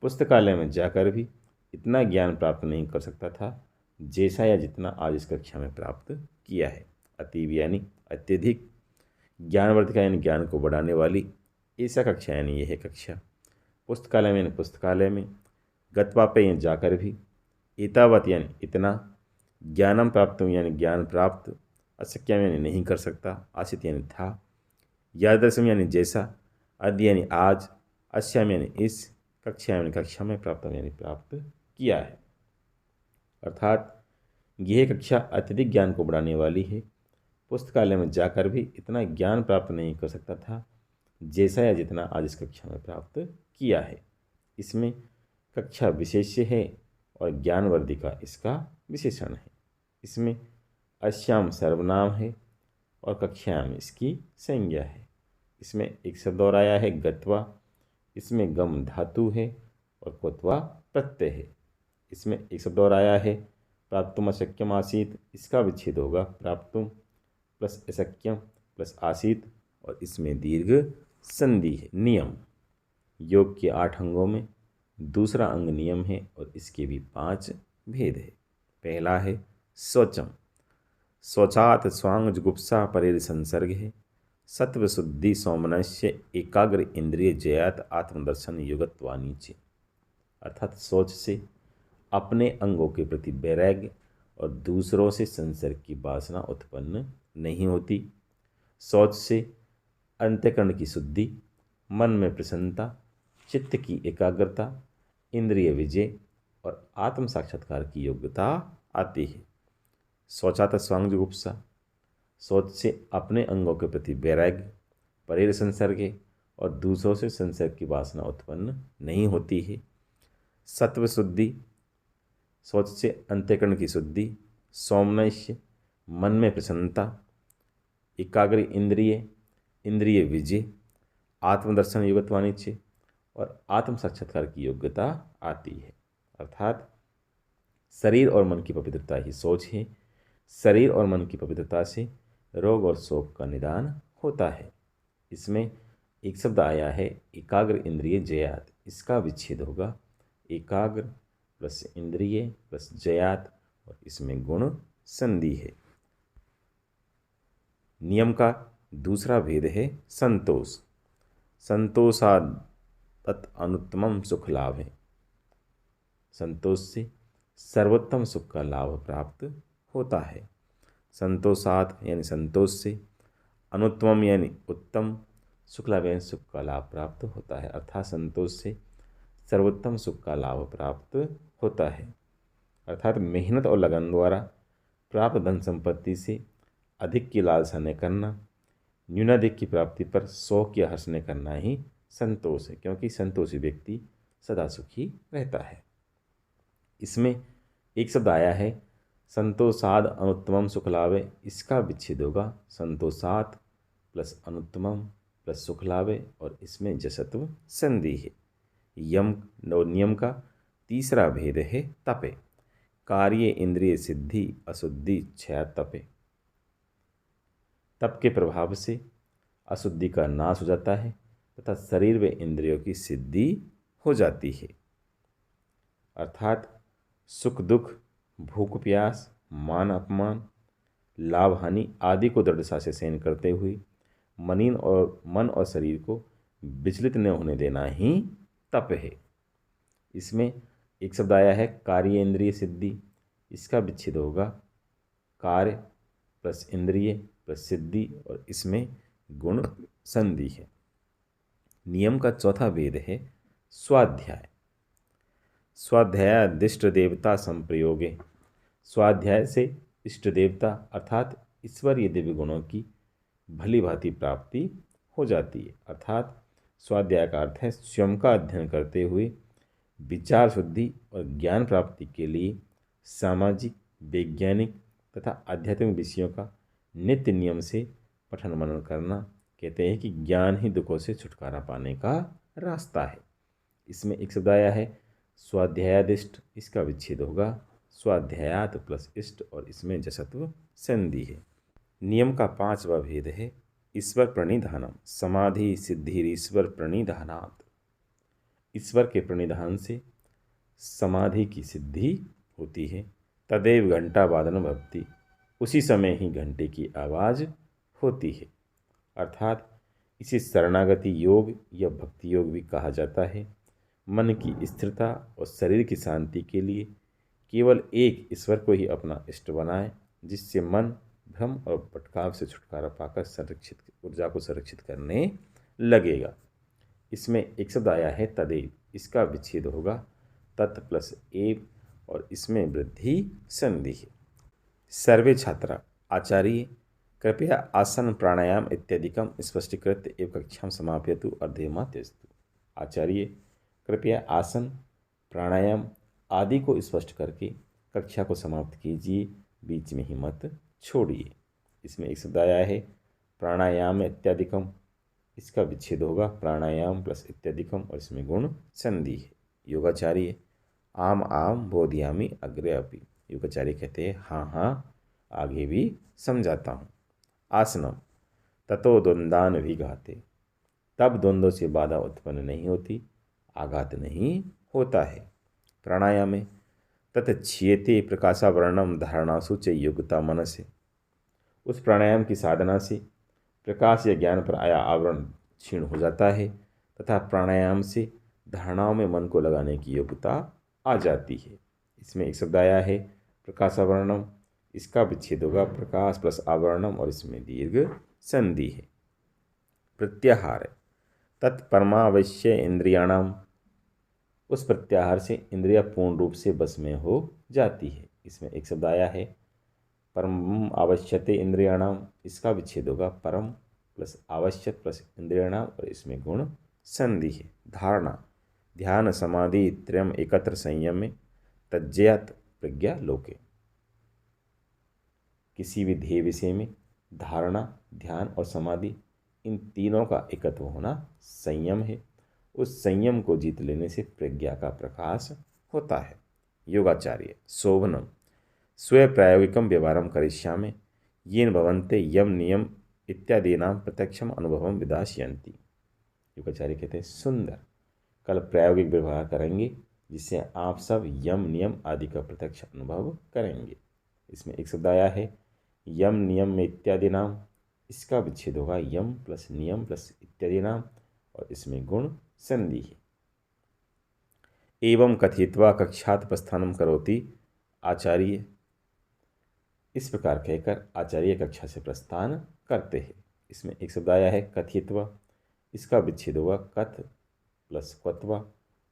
Speaker 1: पुस्तकालय में जाकर भी इतना ज्ञान प्राप्त नहीं कर सकता था जैसा या जितना आज इस कक्षा में प्राप्त किया है। अतीव यानी अत्यधिक, ज्ञानवर्धिका यानी ज्ञान को बढ़ाने वाली, ऐसा कक्षा यानी यह कक्षा। पुस्तकालय में यानी पुस्तकालय में, गत्वा पे जाकर भी, एतावत यानी इतना, ज्ञानम प्राप्त यानी ज्ञान प्राप्त, अशक्यम यानी नहीं कर सकता, आसित यानी था, यादृशम यानी जैसा, अद्य यानी आज, अस्याम यानी इस, कक्षा यानी कक्षा में, प्राप्तम यानी प्राप्त किया है। अर्थात यह कक्षा अत्यधिक ज्ञान को बढ़ाने वाली है। पुस्तकालय में जाकर भी इतना ज्ञान प्राप्त नहीं कर सकता था जैसा या जितना आज इस कक्षा में प्राप्त किया है। इसमें कक्षा विशेष्य है और ज्ञानवर्धिका इसका विशेषण है। इसमें अस्याम सर्वनाम है और कक्षायाम इसकी संज्ञा है। इसमें एक शब्द और आया है गत्वा, इसमें गम धातु है और क्वत्वा प्रत्यय है। इसमें एक शब्द और आया है प्राप्तुम अशक्यम आसीत, इसका विच्छेद होगा प्राप्तुम प्लस अशक्यम प्लस आसीत और इसमें दीर्घ संधि है। नियम, योग के 8 अंगों में दूसरा अंग नियम है और इसके भी 5 भेद है। पहला है शौचम। शौचात स्वांग जुगुप्सा परेर संसर्ग है। सत्व शुद्धि सौमनस्य एकाग्र इंद्रिय जयात आत्मदर्शन युगत्वानीचे। अर्थात शौच से अपने अंगों के प्रति वैराग्य और दूसरों से संसर्ग की वासना उत्पन्न नहीं होती। शौच से अंतःकरण की शुद्धि, मन में प्रसन्नता, चित्त की एकाग्रता, इंद्रिय विजय और आत्म साक्षात्कार की योग्यता आती है। शौचात स्वांग जुगुप्सा, शौच से अपने अंगों के प्रति वैराग्य, परेर संसर्ग और दूसरों से संसर्ग की वासना उत्पन्न नहीं होती है। सत्व शुद्धि, शौच से अंतःकरण की शुद्धि, सौमनस्य, मन में प्रसन्नता, एकाग्र इंद्रिय, इंद्रिय विजय, आत्मदर्शन युगत्वानिच्य और आत्म साक्षात्कार की योग्यता आती है। अर्थात शरीर और मन की पवित्रता ही शौच है। शरीर और मन की पवित्रता से रोग और शोक का निदान होता है। इसमें एक शब्द आया है एकाग्र इंद्रिय जयात, इसका विच्छेद होगा एकाग्र प्लस इंद्रिय प्लस जयात और इसमें गुण संधि है। नियम का दूसरा भेद है संतोष। संतोषाद तत् अनुत्तमम सुख लाभ है। संतोष से सर्वोत्तम सुख का लाभ प्राप्त होता है। संतोषात यानी संतोष से, अनुत्तमम यानी उत्तम, सुख लाभ यानी सुख का लाभ प्राप्त होता है। अर्थात संतोष से सर्वोत्तम सुख का लाभ प्राप्त होता है। अर्थात मेहनत और लगन द्वारा प्राप्त धन संपत्ति से अधिक की लालसा न करना, न्यूनाधिक की प्राप्ति पर शौक या हर्ष न करना ही संतोष है, क्योंकि संतोषी व्यक्ति सदा सुखी रहता है। इसमें एक शब्द आया है संतोषाद अनुत्तमम सुख लाभे, इसका विच्छेद होगा संतोषात प्लस अनुत्तमम प्लस सुख लाभे और इसमें जसत्व संधि है। यम और नियम का तीसरा भेद है तपे। कार्य इंद्रिय सिद्धि अशुद्धि क्षया तपे। तप के प्रभाव से अशुद्धि का नाश हो जाता है तथा शरीर व इंद्रियों की सिद्धि हो जाती है। अर्थात सुख दुख, भूख प्यास, मान अपमान, लाभ हानि आदि को दृढ़ता से सहन करते हुए मन और शरीर को विचलित न होने देना ही तप है। इसमें एक शब्द आया है कार्य इंद्रिय सिद्धि, इसका विच्छेद होगा कार्य प्लस इंद्रिय प्लस सिद्धि और इसमें गुण संधि है। नियम का चौथा भेद है स्वाध्याय। स्वाध्यायादिष्ट देवता संप्रयोगे। स्वाध्याय से इष्ट देवता अर्थात ईश्वरीय दिव्य गुणों की भली भांति प्राप्ति हो जाती है। अर्थात स्वाध्याय का अर्थ है स्वयं का अध्ययन करते हुए विचार शुद्धि और ज्ञान प्राप्ति के लिए सामाजिक, वैज्ञानिक तथा आध्यात्मिक विषयों का नित्य नियम से पठन मनन करना। कहते हैं कि ज्ञान ही दुखों से छुटकारा पाने का रास्ता है। इसमें एक शब्द आया है स्वाध्यायादिष्ट, इसका विच्छेद होगा स्वाध्यायात प्लस इष्ट और इसमें जसत्व संधि है। नियम का पांचवा भेद है ईश्वर प्रणिधानम। समाधि सिद्धि ईश्वर प्रणिधानात्। ईश्वर के प्रणिधान से समाधि की सिद्धि होती है। तदेव घंटा वादन भवति। उसी समय ही घंटे की आवाज़ होती है। अर्थात इसे शरणागति योग या भक्ति योग भी कहा जाता है। मन की स्थिरता और शरीर की शांति के लिए केवल एक ईश्वर को ही अपना इष्ट बनाएं, जिससे मन भ्रम और भटकाव से छुटकारा पाकर ऊर्जा को संरक्षित करने लगेगा। इसमें एक शब्द आया है तदेव, इसका विच्छेद होगा तत् प्लस एव और इसमें वृद्धि संधि है। सर्वे छात्रा आचार्य कृपया आसन प्राणायाम इत्यादिकम स्पष्टीकृत एव कक्षां समापयतु अर्धेमा त्यजतु। आचार्य कृपया आसन प्राणायाम आदि को स्पष्ट करके कक्षा को समाप्त कीजिए, बीच में ही मत छोड़िए। इसमें एक शब्द आया है प्राणायाम इत्यादिकम, इसका विच्छेद होगा प्राणायाम प्लस इत्यादिकम और इसमें गुण संधि है। योगाचार्य आम आम बोधयामी अग्रे अपि। योगाचार्य कहते हैं हाँ हाँ आगे भी समझाता हूँ। आसनम ततो द्वंद्वान विघाते। तब द्वंद्वों से बाधा उत्पन्न नहीं होती, आघात नहीं होता है। प्राणायामे तत्क्षीयते प्रकाशावरणम धारणासु च योग्यता मनसे। उस प्राणायाम की साधना से प्रकाश या ज्ञान पर आया आवरण क्षीण हो जाता है तथा प्राणायाम से धारणाओं में मन को लगाने की योग्यता आ जाती है। इसमें एक शब्द आया है प्रकाशावरणम, इसका विच्छेद होगा प्रकाश प्लस आवरणम और इसमें दीर्घ संधि है। प्रत्याहार तत्परमावश्य इंद्रियाणाम। उस प्रत्याहार से इंद्रिया पूर्ण रूप से बस में हो जाती है। इसमें एक शब्द आया है परम आवश्यते इंद्रियाणाम, इसका विच्छेद होगा परम प्लस आवश्यक प्लस इंद्रियाणाम और इसमें गुण संधि है। धारणा ध्यान समाधि त्रयम एकत्र संयम में तज्जयत प्रज्ञा लोके। किसी भी ध्येय विषय में धारणा, ध्यान और समाधि, इन तीनों का एकत्व होना संयम है। उस संयम को जीत लेने से प्रज्ञा का प्रकाश होता है। योगाचार्य शोभनम स्वयं प्रायोगिकम व्यवहारम करिष्यामि येन भवन्ते यम नियम इत्यादीनां प्रत्यक्षम अनुभवम विदास्यन्ति। योगाचार्य कहते हैं सुंदर, कल प्रायोगिक व्यवहार करेंगे जिससे आप सब यम नियम आदि का प्रत्यक्ष अनुभव करेंगे। इसमें एक शब्द आया है यम नियम में इत्यादि नाम, इसका विच्छेद होगा यम प्लस नियम प्लस इत्यादि नाम और इसमें गुण संधि है। एवं कथित्वा कक्षात प्रस्थानम करोति आचार्य। इस प्रकार कहकर आचार्य कक्षा से प्रस्थान करते हैं। इसमें एक शब्द आया है कथित्वा, इसका विच्छेद होगा कथ प्लस क्वत्वा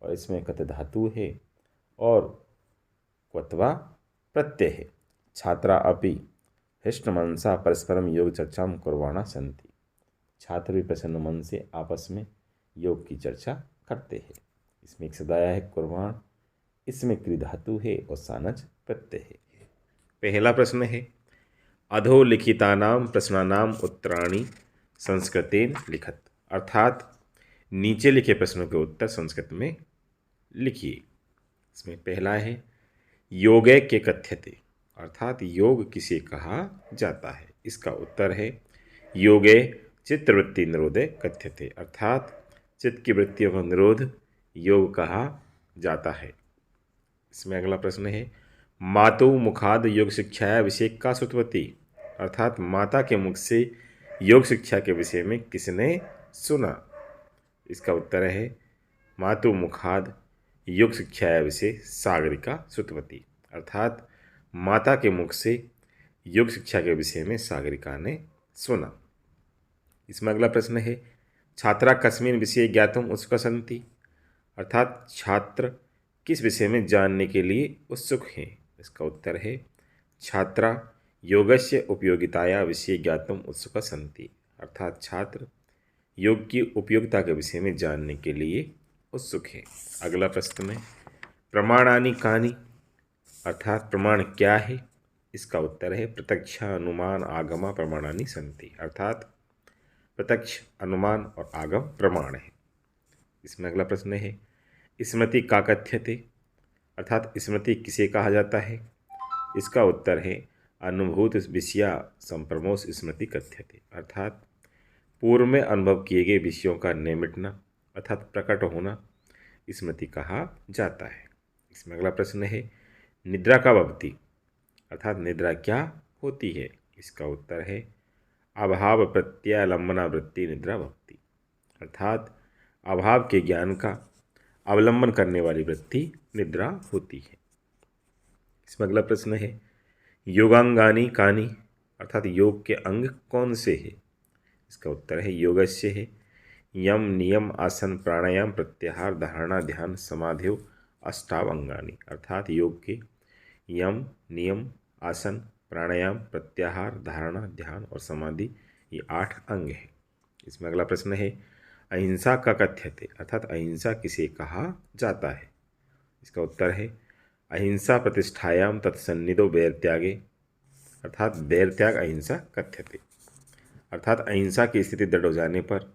Speaker 1: और इसमें कथ धातु है और क्वत्वा प्रत्यय है। छात्रा अपि हृष्टमनसा परस्परम योग चर्चा कुर्वाणा सन्ति। छात्र भी प्रसन्न मन से आपस में योग की चर्चा करते हैं। इसमें एक शब्द आया है कुर्वाण, इसमें क्रि धातु है और सानच प्रत्यय है। पहला प्रश्न है अधोलिखितानाम प्रश्नानाम उत्तराणि संस्कृतेन लिखत। अर्थात नीचे लिखे प्रश्नों के उत्तर संस्कृत में लिखिए। इसमें पहला है योगे के कथ्यते, अर्थात योग किसे कहा जाता है। इसका उत्तर है योगे चित्तवृत्ति निरोधे कथ्यते, अर्थात चित्त की वृत्तियों का निरोध योग कहा जाता है। इसमें अगला प्रश्न है मातु मुखाद योग शिक्षाया विषय का श्रुतवती, अर्थात माता के मुख से योग शिक्षा के विषय में किसने सुना। इसका उत्तर है मातु मुखाद योग शिक्षाया विषय सागरिका श्रुतवती, अर्थात माता के मुख से योग शिक्षा के विषय में सागरिका ने सुना। इसमें अगला प्रश्न है छात्रा कस्मिन् विषये ज्ञातुम् उत्सुका सन्ति, अर्थात छात्र किस विषय में जानने के लिए उत्सुक हैं। इसका उत्तर है छात्रा योगस्य उपयोगिताया विषये ज्ञातुम् उत्सुका सन्ति, अर्थात छात्र योग की उपयोगिता के विषय में जानने के लिए उत्सुक है। अगला प्रश्न है प्रमाणानि कानि, अर्थात प्रमाण क्या है। इसका उत्तर है प्रत्यक्ष अनुमान आगम प्रमाणानि सन्ति, अर्थात प्रत्यक्ष अनुमान और आगम प्रमाण है। इसमें अगला प्रश्न है स्मृति का कथ्यते, अर्थात स्मृति किसे कहा जाता है। इसका उत्तर है अनुभूत विषया संप्रमोष स्मृति कथ्यते, अर्थात पूर्व में अनुभव किए गए विषयों का निमिटना अर्थात प्रकट होना स्मृति कहा जाता है। इसमें अगला प्रश्न है निद्रा का भवति, अर्थात निद्रा क्या होती है। इसका उत्तर है अभाव प्रत्यालंबना वृत्ति निद्रा भवति, अर्थात अभाव के ज्ञान का अवलंबन करने वाली वृत्ति निद्रा होती है। इसमें अगला प्रश्न है योगांगानि कानि, अर्थात योग के अंग कौन से है। इसका उत्तर है योगस्य है यम नियम आसन प्राणायाम प्रत्याहार धारणा ध्यान समाधियो अष्टाव अंगानि, अर्थात योग के यम नियम आसन प्राणायाम प्रत्याहार धारणा ध्यान और समाधि ये 8 अंग हैं। इसमें अगला प्रश्न है अहिंसा का कथ्यते, अर्थात अहिंसा किसे कहा जाता है। इसका उत्तर है अहिंसा प्रतिष्ठायाम तत्सन्निधो वैरत्यागे, अर्थात वैरत्याग अहिंसा कथ्यते, अर्थात अहिंसा की स्थिति दृढ़ हो जाने पर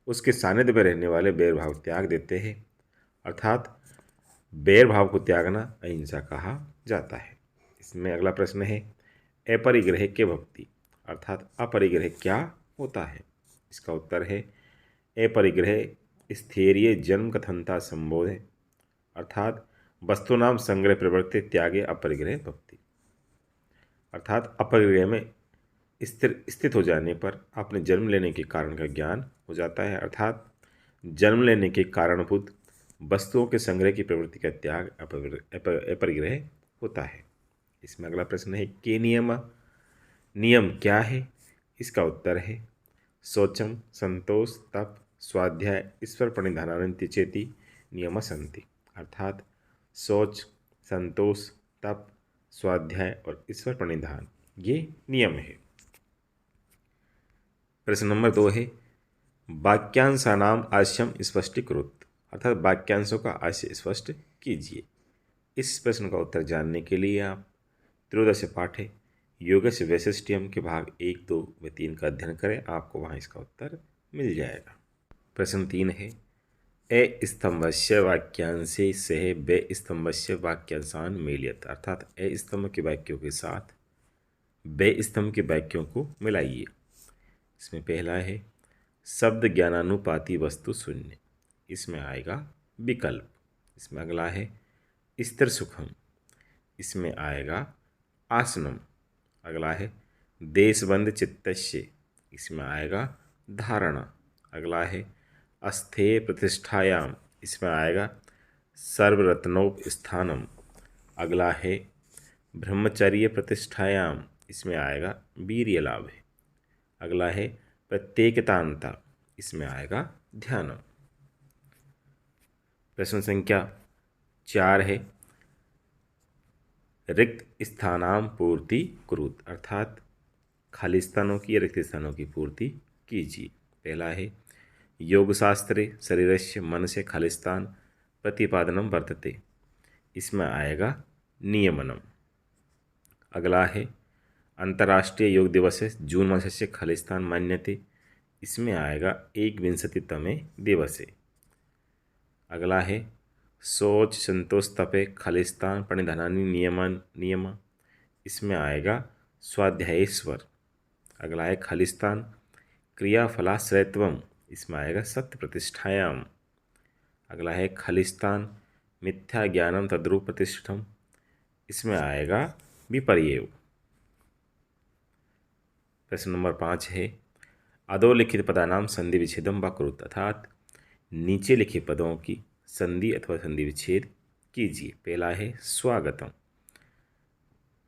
Speaker 1: उसके सानिध्य में रहने वाले बैरभाव त्याग देते हैं, अर्थात बैरभाव को त्यागना अहिंसा कहा जाता है। इसमें अगला प्रश्न है अपरिग्रह के भक्ति, अर्थात अपरिग्रह क्या होता है। इसका उत्तर है अपरिग्रह स्थैर्य जन्म कथनता संबोध है, अर्थात वस्तुनाम संग्रह प्रवृत्ति त्यागे अपरिग्रह भक्ति, अर्थात अपरिग्रह में स्थित हो जाने पर अपने जन्म लेने के कारण का ज्ञान हो जाता है, अर्थात जन्म लेने के कारणभूत वस्तुओं के संग्रह की प्रवृत्ति का त्याग अपरिग्रह होता है। इसमें अगला प्रश्न है के नियम क्या है। इसका उत्तर है शौचम संतोष तप स्वाध्याय ईश्वर प्रणिधानान्ति चेति नियम संति, अर्थात शौच संतोष तप स्वाध्याय और ईश्वर प्रणिधान ये नियम है। प्रश्न नंबर 2 है वाक्यांशानाम आशयम स्पष्टीकृत, अर्थात वाक्यांशों का आशय स्पष्ट कीजिए। इस प्रश्न का उत्तर जानने के लिए आप त्रयोदश पाठ है योगस्य वैशिष्ट्यम के भाग 1, 2 व 3 का अध्ययन करें, आपको वहाँ इसका उत्तर मिल जाएगा। प्रश्न 3 है ए स्तंभस्य वाक्यांशे सह बे स्तंभस्य वाक्यांशान मेलियत, अर्थात ए स्तंभ के वाक्यों के साथ बे स्तंभ के वाक्यों को मिलाइए। इसमें पहला है शब्द ज्ञानानुपाती वस्तु शून्य, इसमें आएगा विकल्प। इसमें अगला है स्थिर सुखम, इसमें आएगा आसनम। अगला है देशबंध चित्तस्य, इसमें आएगा धारणा। अगला है अस्थे प्रतिष्ठायाम, इसमें आएगा सर्वरत्नोपस्थानम। अगला है ब्रह्मचर्य प्रतिष्ठायाम, इसमें आएगा वीर्य लाभ है। अगला है प्रत्येकतांता, इसमें आएगा ध्यानम। प्रश्न संख्या 4 है रिक्त स्थानाम पूर्ति कुरुत, अर्थात खाली स्थानों की रिक्त स्थानों की पूर्ति कीजिए। पहला है योगशास्त्रे शरीरस्य मन से खाली स्थान प्रतिपादनम वर्तते, इसमें आएगा नियमनम। अगला है अंतर्राष्ट्रीय योग दिवस जून मासस्य खाली स्थान मान्यते, इसमें आएगा 21तमे दिवसे। अगला है शौच संतोष तपे खालिस्तान प्रणिधानानि नियम, इसमें आएगा स्वाध्यायेश्वर। अगला है खालिस्तान क्रियाफलाश्रयत्वम, इसमें आएगा सत्य प्रतिष्ठायाम। अगला है खालिस्तान मिथ्या ज्ञानम तद्रूप प्रतिष्ठम, इसमें आएगा विपर्यय। प्रश्न नंबर 5 है अधोलिखित पदानाम संधि विच्छेदम व कुरुत, अर्थात नीचे लिखे पदों की संधि अथवा संधि विच्छेद कीजिए। पहला है स्वागतम,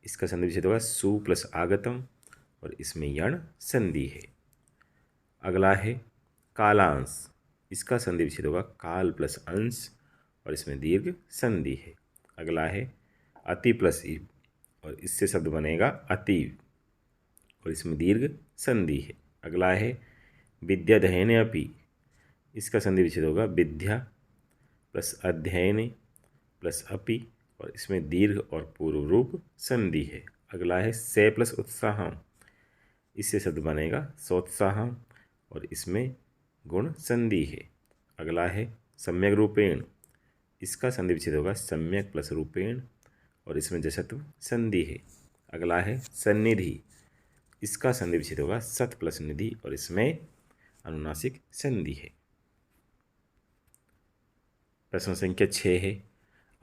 Speaker 1: इसका संधि विच्छेद होगा सु प्लस आगतम और इसमें यण संधि है। अगला है कालांश, इसका संधि विच्छेद होगा काल प्लस अंश और इसमें दीर्घ संधि है। अगला है अति प्लस इव और इससे शब्द बनेगा अतीव और इसमें दीर्घ संधि है। अगला है विद्याध्ययने अपि, इसका संधि विच्छेद होगा विद्या प्लस अध्ययने प्लस अपि और इसमें दीर्घ और पूर्व रूप संधि है। अगला है से प्लस उत्साहम, इससे शब्द बनेगा सोत्साहम और इसमें गुण संधि है। अगला है सम्यक रूपेण, इसका संधि विच्छेद होगा सम्यक प्लस रूपेण और इसमें जशत्व संधि है। अगला है सन्निधि, इसका संधि विच्छेद होगा सत प्लस निधि और इसमें अनुनासिक संधि है। प्रश्न संख्या 6 है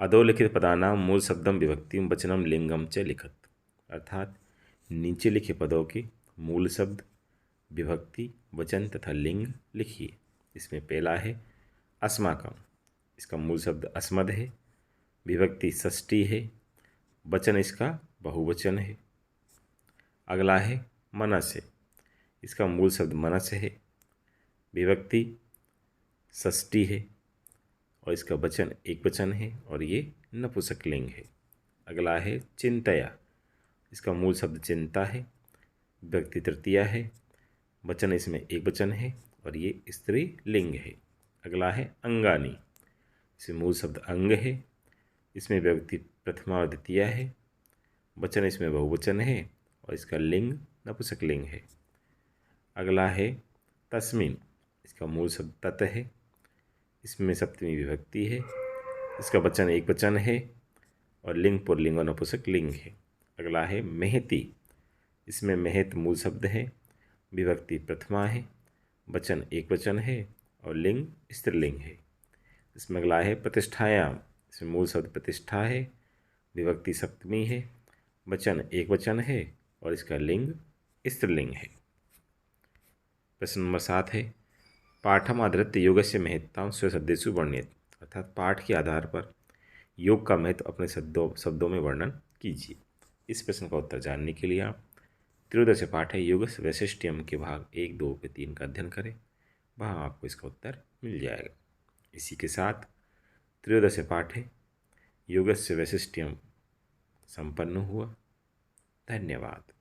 Speaker 1: अधोलिखित पदानां मूल शब्दम विभक्तिम वचनम लिंगम च लिखत, अर्थात नीचे लिखे पदों के मूल शब्द, विभक्ति, वचन तथा लिंग लिखिए। इसमें पहला है अस्माकम, इसका मूल शब्द अस्मद है, विभक्ति षष्ठी है, वचन इसका बहुवचन है। अगला है मनस्य, इसका मूल शब्द मनस्य है, विभक्ति षष्ठी है और इसका वचन एक वचन है और ये नपुंसकलिंग है। अगला है चिंतया, इसका मूल शब्द चिंता है, विभक्ति तृतीया है, वचन इसमें एक वचन है और ये स्त्रीलिंग है। अगला है अंगानी, इसमें मूल शब्द अंग है, इसमें विभक्ति प्रथमा और द्वितीया है, वचन इसमें बहुवचन है और इसका लिंग नपुंसकलिंग है। अगला है तस्मिन, इसका मूल शब्द तत् है, इसमें सप्तमी विभक्ति है, इसका वचन एक वचन है और लिंग पुल्लिंग और नपुंसकलिंग है। अगला है मेहती, इसमें मेहत मूल शब्द है, विभक्ति प्रथमा है, वचन एक वचन है और लिंग स्त्रीलिंग है। इसमें अगला है प्रतिष्ठायाम, इसमें मूल शब्द प्रतिष्ठा है, विभक्ति सप्तमी है, वचन एक वचन है और इसका लिंग स्त्रीलिंग है। प्रश्न नंबर 7 है पाठम आधृत्य योगस्य महत्तां स्वशब्देषु वर्णयेत्, अर्थात पाठ के आधार पर योग का महत्व अपने शब्दों में वर्णन कीजिए। इस प्रश्न का उत्तर जानने के लिए आप त्रयोदश पाठ है योगस्य वैशिष्ट्यम के भाग 1, 2 के 3 का अध्ययन करें, वहाँ आपको इसका उत्तर मिल जाएगा। इसी के साथ त्रयोदश पाठ है योगस्य वैशिष्ट्यम संपन्न हुआ। धन्यवाद।